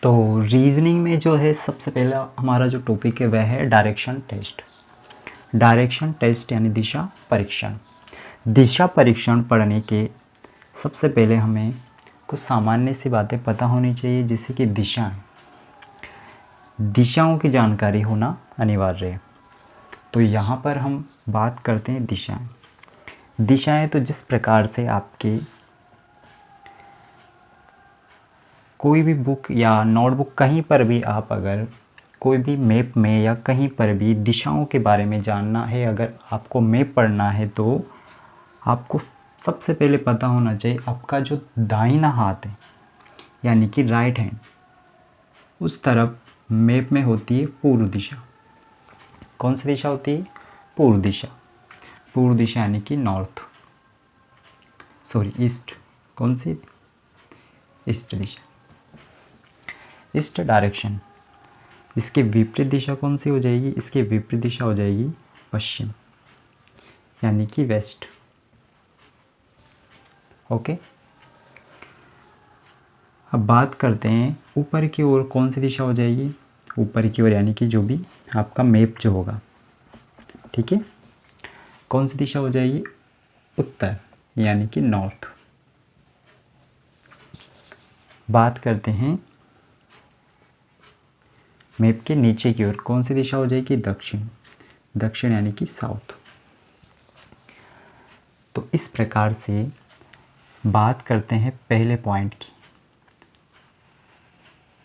तो रीजनिंग में जो है सबसे पहला हमारा जो टॉपिक है वह है डायरेक्शन टेस्ट। डायरेक्शन टेस्ट यानी दिशा परीक्षण। दिशा परीक्षण पढ़ने के सबसे पहले हमें कुछ सामान्य सी बातें पता होनी चाहिए, जैसे कि दिशाएं। दिशाओं की जानकारी होना अनिवार्य है। तो यहाँ पर हम बात करते हैं दिशाएं। दिशाएं तो जिस प्रकार से आपके कोई भी बुक या नोटबुक कहीं पर भी आप अगर कोई भी मैप में या कहीं पर भी दिशाओं के बारे में जानना है, अगर आपको मैप पढ़ना है तो आपको सबसे पहले पता होना चाहिए आपका जो दाहिना हाथ है यानी कि राइट हैंड, उस तरफ मैप में होती है पूर्व दिशा। कौन सी दिशा होती है? पूर्व दिशा। पूर्व दिशा यानी कि नॉर्थ, सॉरी ईस्ट। कौन सी? ईस्ट दिशा, ईस्ट डायरेक्शन। इसके विपरीत दिशा कौन सी हो जाएगी? इसके विपरीत दिशा हो जाएगी पश्चिम यानी कि वेस्ट। ओके, अब बात करते हैं ऊपर की ओर कौन सी दिशा हो जाएगी? ऊपर की ओर यानी कि जो भी आपका मैप जो होगा, ठीक है, कौन सी दिशा हो जाएगी? उत्तर यानी कि नॉर्थ। बात करते हैं मैप के नीचे की ओर कौन सी दिशा हो जाएगी? दक्षिण। दक्षिण यानी कि साउथ। तो इस प्रकार से बात करते हैं पहले पॉइंट की।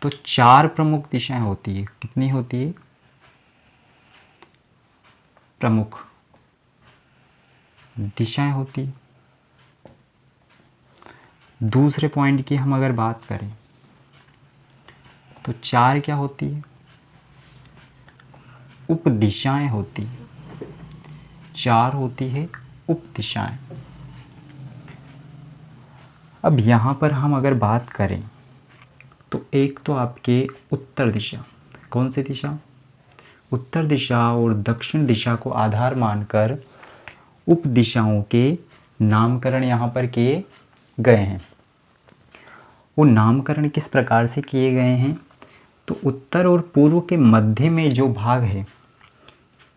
तो 4 प्रमुख दिशाएं होती है। कितनी होती है? प्रमुख दिशाएं होती है। दूसरे पॉइंट की हम अगर बात करें तो 4 क्या होती है? उप दिशाएं होती है। 4 होती है उप दिशाएं। अब यहाँ पर हम अगर बात करें तो एक तो आपके उत्तर दिशा। कौन सी दिशा? उत्तर दिशा और दक्षिण दिशा को आधार मानकर उप दिशाओं के नामकरण यहाँ पर किए गए हैं। वो नामकरण किस प्रकार से किए गए हैं? तो उत्तर और पूर्व के मध्य में जो भाग है,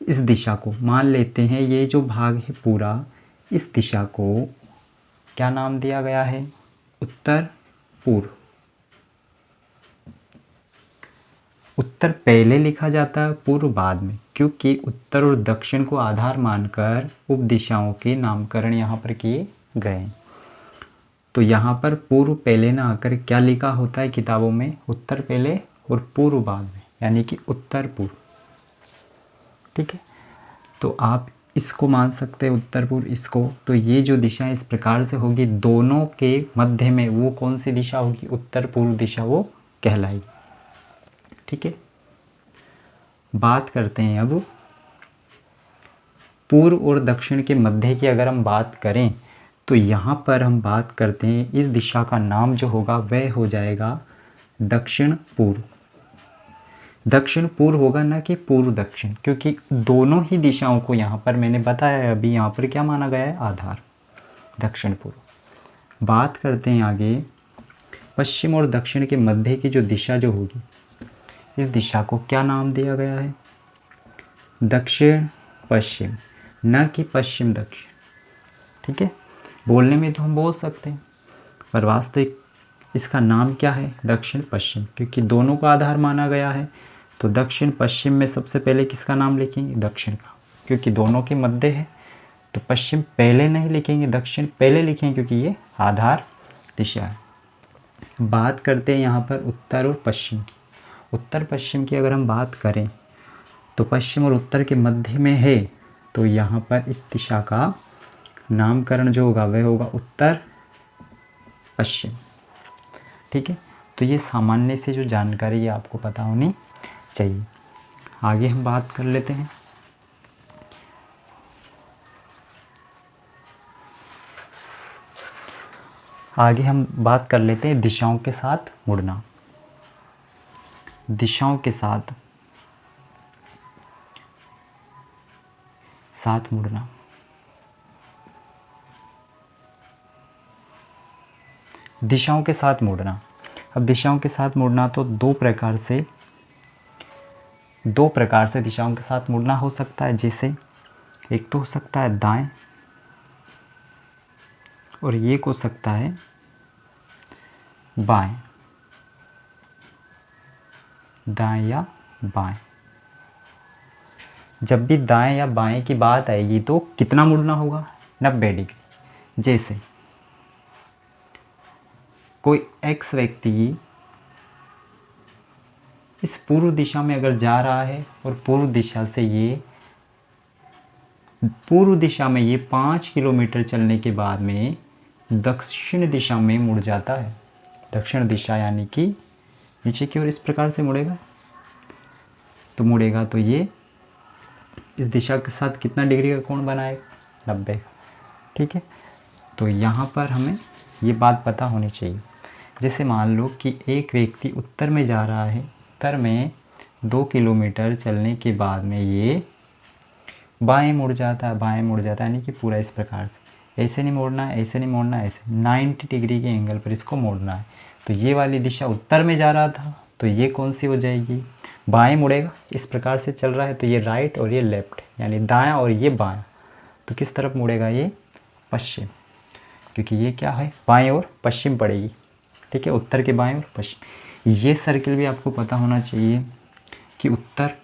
इस दिशा को मान लेते हैं, ये जो भाग है पूरा, इस दिशा को क्या नाम दिया गया है? उत्तर पूर्व। उत्तर पहले लिखा जाता है, पूर्व बाद में, क्योंकि उत्तर और दक्षिण को आधार मानकर उप दिशाओं के नामकरण यहाँ पर किए गए। तो यहाँ पर पूर्व पहले ना आकर क्या लिखा होता है किताबों में? उत्तर पहले और पूर्व बाद में, यानी कि उत्तर पूर्व। ठीक है, तो आप इसको मान सकते हैं उत्तर पूर्व इसको। तो ये जो दिशा इस प्रकार से होगी, दोनों के मध्य में वो कौन सी दिशा होगी? उत्तर पूर्व दिशा वो कहलाएगी। ठीक है, बात करते हैं अब पूर्व और दक्षिण के मध्य की। अगर हम बात करें तो यहाँ पर हम बात करते हैं इस दिशा का नाम जो होगा वह हो जाएगा दक्षिण पूर्व। दक्षिण पूर्व होगा, ना कि पूर्व दक्षिण, क्योंकि दोनों ही दिशाओं को यहाँ पर मैंने बताया है अभी, यहाँ पर क्या माना गया है? आधार, दक्षिण पूर्व। बात करते हैं आगे पश्चिम और दक्षिण के मध्य की जो दिशा जो होगी, इस दिशा को क्या नाम दिया गया है? दक्षिण पश्चिम, न कि पश्चिम दक्षिण। ठीक है, बोलने में तो हम बोल सकते हैं, पर वास्तविक इसका नाम क्या है? दक्षिण पश्चिम, क्योंकि दोनों का आधार माना गया है। तो दक्षिण पश्चिम में सबसे पहले किसका नाम लिखेंगे? दक्षिण का, क्योंकि दोनों के मध्य है। तो पश्चिम पहले नहीं लिखेंगे, दक्षिण पहले लिखेंगे, क्योंकि ये आधार दिशा है। बात करते हैं यहाँ पर उत्तर और पश्चिम की। उत्तर पश्चिम की अगर हम बात करें तो पश्चिम और उत्तर के मध्य में है, तो यहाँ पर इस दिशा का नामकरण जो होगा वह होगा उत्तर पश्चिम। ठीक है, तो ये सामान्य से जो जानकारी है आपको पता होनी चाहिए। आगे हम बात कर लेते हैं दिशाओं के साथ मुड़ना। दिशाओं के साथ मुड़ना। दिशाओं के साथ मुड़ना। अब दिशाओं के साथ मुड़ना तो दो प्रकार से दिशाओं के साथ मुड़ना हो सकता है। जैसे एक तो हो सकता है दाएं और ये हो सकता है बाएं, दाएं या बाएं। जब भी दाएं या बाएं की बात आएगी तो कितना मुड़ना होगा? 90 डिग्री। जैसे कोई एक्स व्यक्ति इस पूर्व दिशा में अगर जा रहा है और पूर्व दिशा में ये 5 किलोमीटर चलने के बाद में दक्षिण दिशा में मुड़ जाता है। दक्षिण दिशा यानी कि नीचे की ओर इस प्रकार से मुड़ेगा तो ये इस दिशा के साथ कितना डिग्री का कोण बनाएगा? 90 का। ठीक है, तो यहाँ पर हमें ये बात पता होनी चाहिए। जैसे मान लो कि एक व्यक्ति उत्तर में जा रहा है, उत्तर में 2 किलोमीटर चलने के बाद में ये बाएं मुड़ जाता है यानी कि पूरा इस प्रकार से। ऐसे नहीं मोड़ना है, ऐसे नहीं मोड़ना है, ऐसे 90 डिग्री के एंगल पर इसको मोड़ना है। तो ये वाली दिशा उत्तर में जा रहा था तो ये कौन सी हो जाएगी? बाएं मुड़ेगा। इस प्रकार से चल रहा है तो ये राइट और ये लेफ्ट यानी दायां और ये बायां। तो किस तरफ मुड़ेगा? ये पश्चिम, क्योंकि ये क्या है? बाएं और पश्चिम पड़ेगी। ठीक है, उत्तर के बाएं और पश्चिम। ये सर्किल भी आपको पता होना चाहिए कि उत्तर,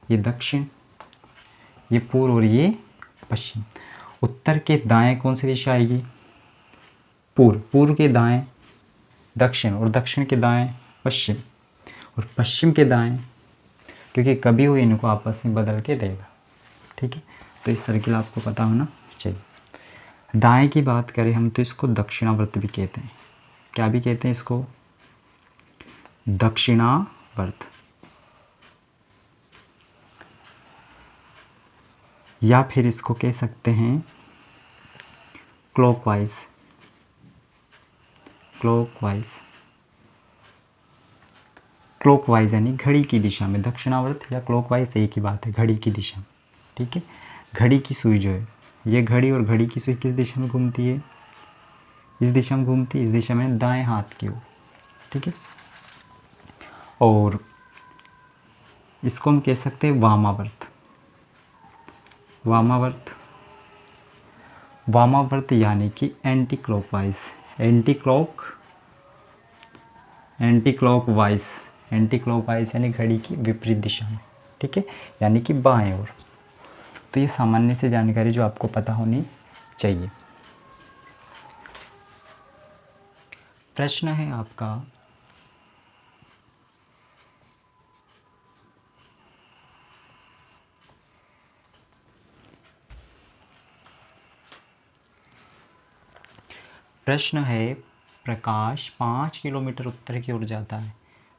ये दक्षिण, ये पूर्व और ये पश्चिम। उत्तर के दाएं कौन सी दिशा आएगी? पूर्व। पूर्व के दाएं दक्षिण और दक्षिण के दाएं पश्चिम और पश्चिम के दाएं, क्योंकि कभी वो इनको आपस में बदल के देगा। ठीक है, तो इस सर्किल आपको पता होना चाहिए। दाएं की बात करें हम तो इसको दक्षिणावर्त भी कहते हैं। क्या भी कहते हैं इसको? दक्षिणावर्त, या फिर इसको कह सकते हैं क्लॉकवाइज। क्लॉकवाइज यानी घड़ी की दिशा में। दक्षिणावर्त या क्लॉकवाइज एक ही बात है, घड़ी की दिशा में। ठीक है, घड़ी की सुई जो है, ये घड़ी और घड़ी की सुई किस दिशा में घूमती है? इस दिशा में घूमती है, इस दिशा में दाएं हाथ की ओर। ठीक है, और इसको हम कह सकते हैं वामावर्त। वामावर्त यानी कि एंटी क्लॉकवाइज। एंटी क्लॉकवाइज यानी घड़ी की विपरीत दिशा में। ठीक है, यानी कि बाएं ओर। तो ये सामान्य सी जानकारी जो आपको पता होनी चाहिए। प्रश्न है आपका, प्रकाश 5 किलोमीटर उत्तर की ओर जाता है।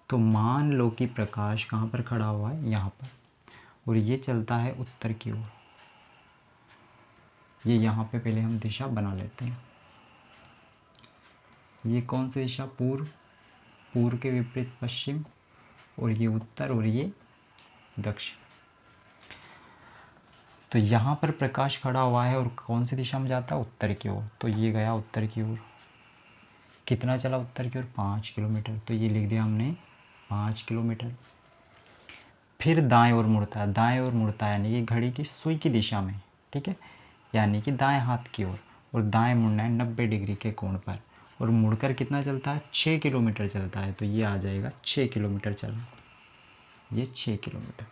तो मान लो कि प्रकाश कहाँ पर खड़ा हुआ है? यहाँ पर, और ये चलता है उत्तर की ओर। ये यहाँ पे पहले हम दिशा बना लेते हैं। ये कौन सी दिशा? पूर्व के विपरीत पश्चिम, और ये उत्तर और ये दक्षिण। तो यहाँ पर प्रकाश खड़ा हुआ है और कौन सी दिशा में जाता है? उत्तर की ओर। तो ये गया उत्तर की ओर। कितना चला उत्तर की ओर? 5 किलोमीटर। तो ये लिख दिया हमने 5 किलोमीटर। फिर दाएं ओर मुड़ता है यानी कि घड़ी की सुई की दिशा में। ठीक है, यानी कि दाएं हाथ की ओर, और दाएं मुड़ना है 90 डिग्री के कोण पर, और मुड़कर कितना चलता है? 6 किलोमीटर चलता है। तो ये आ जाएगा 6 किलोमीटर चलना, ये 6 किलोमीटर।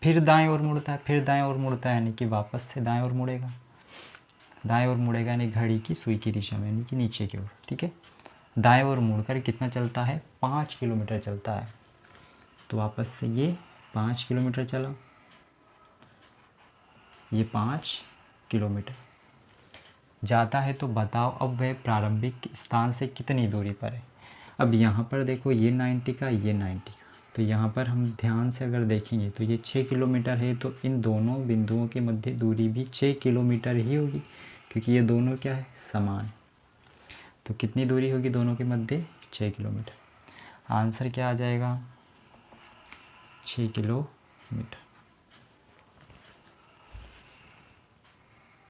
फिर दाएं ओर मुड़ता है यानी कि वापस से दाएं ओर मुड़ेगा। यानी घड़ी की सुई की दिशा में, यानी कि नीचे की ओर। ठीक है, दाएं ओर मुड़कर कितना चलता है? 5 किलोमीटर चलता है। तो वापस से ये 5 किलोमीटर चला, ये 5 किलोमीटर जाता है। तो बताओ अब वह प्रारंभिक स्थान से कितनी दूरी पर है? अब यहाँ पर देखो, ये 90 का, ये 90 का। तो यहाँ पर हम ध्यान से अगर देखेंगे तो ये 6 किलोमीटर है। तो इन दोनों बिंदुओं के मध्य दूरी भी 6 किलोमीटर ही होगी, क्योंकि ये दोनों क्या है? समान। तो कितनी दूरी होगी दोनों के मध्य? 6 किलोमीटर। आंसर क्या आ जाएगा? 6 किलोमीटर।